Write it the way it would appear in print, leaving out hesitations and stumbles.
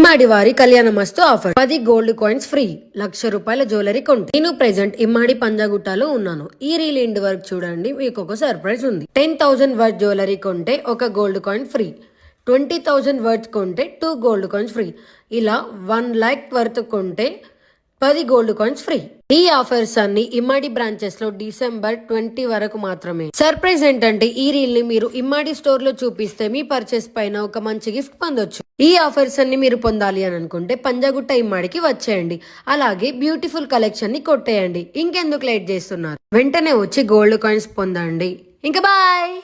ఇమ్మాడి వారి Kalyanamastu offer 10 gold coins free, ₹1,00,000 jewellery కొంటే. నేను ప్రెసెంట్ ఇమ్మాడి పంజాగుట్టలో ఉన్నాను. ఈ రీల్ ఎండ్ వరకు చూడండి, మీకు ఒక సర్ప్రైజ్ ఉంది. 10,000 వర్త్ జ్యువెలరీ కొంటే ఒక గోల్డ్ కాయిన్ ఫ్రీ, 20,000 వర్త్ కొంటే 2 గోల్డ్ కాయిన్స్ ఫ్రీ, ఇలా 1 lakh వర్త్ కొంటే 10 గోల్డ్ కాయిన్స్ ఫ్రీ. ఈ ఆఫర్స్ అన్ని ఇమ్మాడి బ్రాంచెస్ లో డిసెంబర్ 20 వరకు మాత్రమే. సర్ప్రైజ్ ఏంటంటే ఈ రీల్ ని మీరు ఇమ్మాడి స్టోర్ లో చూపిస్తే మీ పర్చేస్ పైన ఒక మంచి గిఫ్ట్ పొందొచ్చు. ఈ ఆఫర్స్ అన్ని మీరు పొందాలి అని అనుకుంటే పంజాగుట్ట ఇమ్మాడికి వచ్చేయండి. అలాగే బ్యూటిఫుల్ కలెక్షన్ ని కొట్టేయండి. ఇంకెందుకు లేట్ చేస్తున్నారు, వెంటనే వచ్చి గోల్డ్ కాయిన్స్ పొందండి. ఇంకా బాయ్.